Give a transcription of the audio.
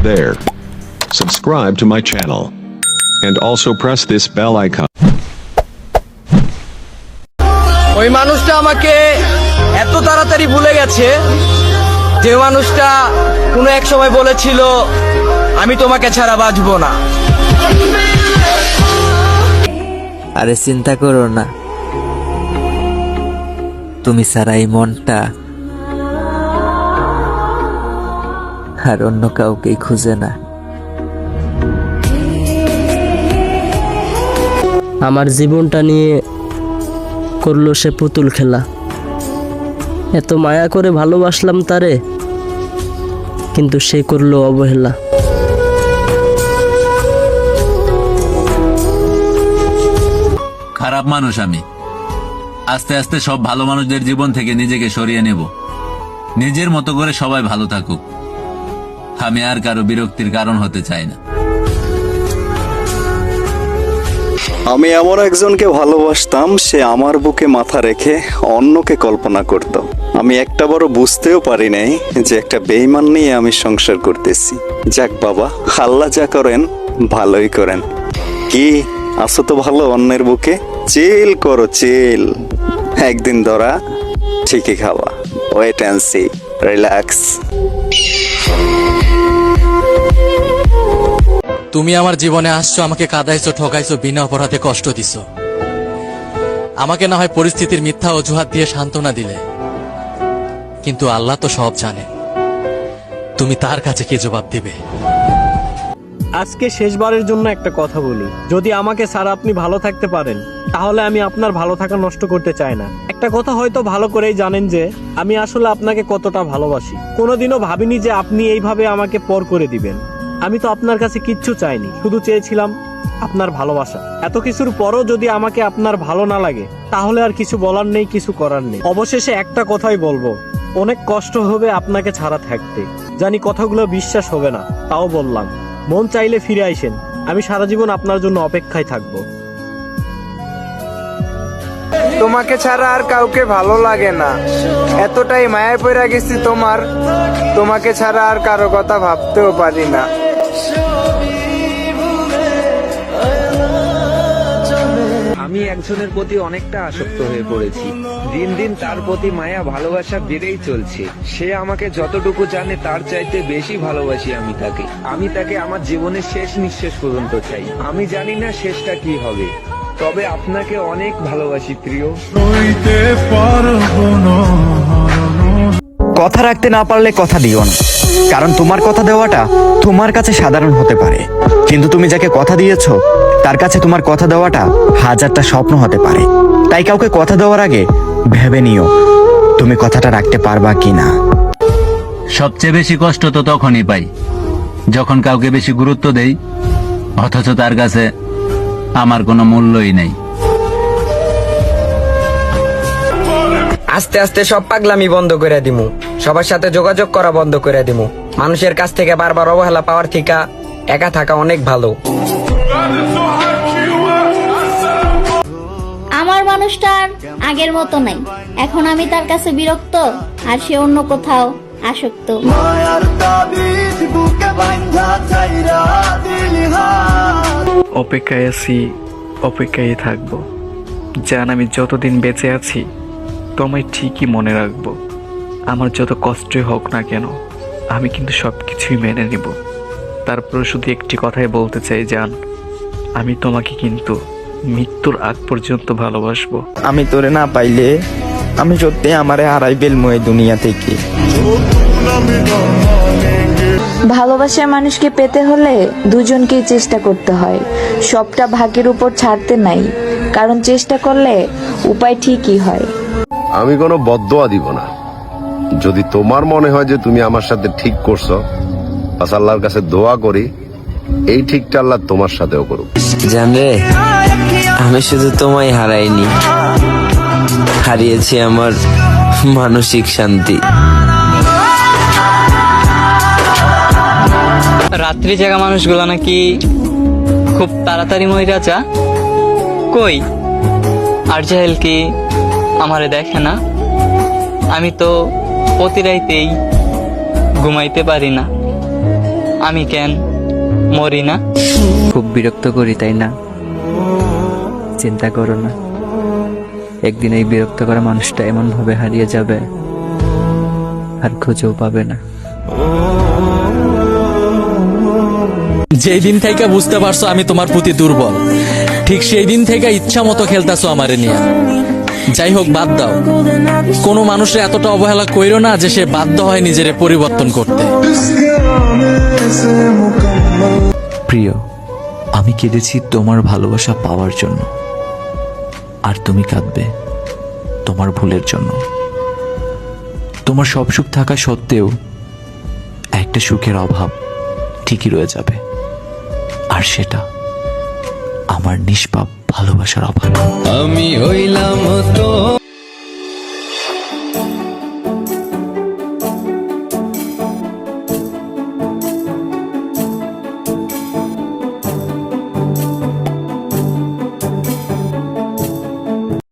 there. Subscribe to my channel. And also press this bell icon. ওই মানুষটা আমাকে এত তাড়াতাড়ি ভুলে গেছে, যে মানুষটা কোনো এক সময় বলেছিল আমি তোমাকে ছাড়া বাঁচবো না। আরে চিন্তা করো না, তুমি ছাড়া এই মনটা আর অন্য কাউকেই খুঁজে না। আমার জীবনটা নিয়ে করলো সে পুতুল খেলা। এত মায়া করে ভালোবাসলাম তারে, কিন্তু সে করলো অবহেলা। খারাপ মানুষ আমি। আস্তে আস্তে সব ভালো মানুষদের জীবন থেকে নিজেকে সরিয়ে নেব। নিজের মতো করে সবাই ভালো থাকুক। আমি আর কারো বিরক্তির কারণ হতে চাই না। আমি এমন একজনকে ভালোবাসতাম, সে আমার বুকে মাথা রেখে অন্যকে কল্পনা করত। আমি একটা বড় বুঝতেও পারি নাই যে একটা বেঈমান নিয়ে আমি সংসার করতেছি। যাক বাবা, আল্লাহ যা করেন ভালোই করেন। কি আছো তো ভালো অন্যের বুকে? চিল করো চিল, একদিন ধরা ঠিকই খাওয়া। Wait and see, relax. তুমি আমার জীবনে আসছো, আমাকে কাঁদাইছো, ঠকাইছো, বিনা অপরাধে কষ্ট দিছো। আমাকে না হয় পরিস্থিতির মিথ্যা অজুহাত দিয়ে সান্ত্বনা দিলে, কিন্তু আল্লাহ তো সব জানে। তুমি তার কাছে কি জবাব দিবে? আজকে শেষবারের জন্য একটা কথা বলি, যদি আমাকে ছাড়া আপনি ভালো থাকতে পারেন, তাহলে আমি আপনার ভালো থাকা নষ্ট করতে চাই না। একটা কথা হয়তো ভালো করেই জানেন যে আমি আসলে আপনাকে কতটা ভালোবাসি। কোনোদিনও ভাবিনি যে আপনি এইভাবে আমাকে পর করে দিবেন। আমি তো আপনার কাছে কিচ্ছু চাইনি, শুধু চেয়েছিলাম আপনার ভালোবাসা। এত কিছুর পরও যদি আমাকে আপনার ভালো না লাগে, তাহলে আর কিছু বলার নেই, কিছু করার নেই। অবশেষে একটা কথাই বলবো, অনেক কষ্ট হবে আপনাকে ছাড়া থাকতে। জানি কথাগুলো বিশ্বাস হবে না, তাও বললাম। মন চাইলে ফিরে আইসেন, আমি সারা জীবন আপনার জন্য অপেক্ষায় থাকবো। তোমাকে ছাড়া আর কাউকে ভালো লাগে না, এতটাই মায়ায় পড়ে গেছি তোমাকে ছাড়া আর কারো কথা ভাবতেও পারি না। আমি একজনের প্রতি অনেকটা আসক্ত হয়ে পড়েছি। দিন দিন তার প্রতি মায়া ভালোবাসা বেড়েই চলছে। সে আমাকে যতটুকু জানে তার চাইতে বেশি ভালোবাসি আমি তাকে। আমি তাকে আমার জীবনের শেষ নিঃশ্বাস পর্যন্ত চাই। আমি জানি না শেষটা কি হবে, তবে আপনাকে অনেক ভালোবাসি প্রিয়। কথা রাখতে না পারলে কথা দিও না, কারণ তোমার কথা দেওয়াটা তোমার কাছে সাধারণ হতে পারে, কিন্তু তুমি যাকে কথা দিয়েছো তার কাছে তোমার কথা দেওয়াটা হাজারটা স্বপ্ন হতে পারে। তাই কাউকে কথা দেওয়ার আগে ভেবে নিও তুমি কথাটা রাখতে পারবা কিনা। সবচেয়ে বেশি কষ্ট তো তখনই পাই যখন কাউকে বেশি গুরুত্ব দেই, অথচ তার কাছে আমার কোনো মূল্যই নেই। আস্তে আস্তে সব পাগলামি বন্ধ করে দিমু, সবার সাথে যোগাযোগ করা বন্ধ করে দিমু। মানুষের কাছ থেকে বারবার অবহেলা পাওয়ার থেকে একা থাকা অনেক ভালো। আমার মানুষটার আগের মতো নাই, এখন আমি তার কাছে বিরক্ত, আর সে অন্য কোথাও আসক্ত। অপেক্ষায় আছি, অপেক্ষায় থাকবো। জান আমি যতদিন বেঁচে আছি তোমায় ঠিকই মনে রাখবো। আমার যত কষ্টই হোক না কেন, আমি কিন্তু সবকিছুই মেনে নিব। তারপর শুধু একটি কথাই বলতে চাই, জান আমি তোমাকে কিন্তু মৃত্যুর আগ পর্যন্ত ভালোবাসবো। আমি তোরে না পাইলে আমি সত্যি আমারে হারাই ফেলবো এই দুনিয়া থেকে। ভালোবাসার মানুষকে পেতে হলে দুজনকেই চেষ্টা করতে হয়, সবটা ভাগ্যের উপর ছাড়তে নাই, কারণ চেষ্টা করলে উপায় ঠিকই হয়। আমি কোনো বদদোয়া দিব না। যদি তোমার মনে হয় যে তুমি আমার সাথে ঠিক করছো, বাস আল্লাহর কাছে দোয়া করি এই ঠিকটা আল্লাহ তোমার সাথেও করুক। জানরে, আমি শুধু তোমায় হারাইনি, হারিয়েছি আমার মানসিক শান্তি। রাত্রি জাগা মানুষগুলো নাকি খুব তাড়াতাড়ি মইরা যা। কই আর জাহেল কি আমারে দেখে না? আমি তো প্রতি রাইতেই ঘুমাইতে পারি না, আমি কেন মরি না? খুব বিরক্ত করি তাই না? চিন্তা করো না, একদিন এই বিরক্ত করা মানুষটা এমন ভাবে হারিয়ে যাবে আর খুঁজেও পাবে না। যেই দিন থেকে বুঝতে পারছো আমি তোমার প্রতি দুর্বল, ঠিক সেই দিন থেকে ইচ্ছা মতো খেলতেছো আমারে নিয়ে। যাই হোক, বাদ দাও। কোনো মানুষের এতটা অবহেলা কইরো না যে সে বাধ্য হয় নিজের পরিবর্তন করতে। প্রিয়, আমি কেঁদেছি তোমার ভালোবাসা পাওয়ার জন্য, আর তুমি কাঁদবে তোমার ভুলের জন্য। তোমার সব সুখ থাকা সত্ত্বেও একটা সুখের অভাব ঠিকই রয়ে যাবে, আর সেটা আমার নিষ্পাপ ভালোবাসার অভাব। আমি হইলাম তো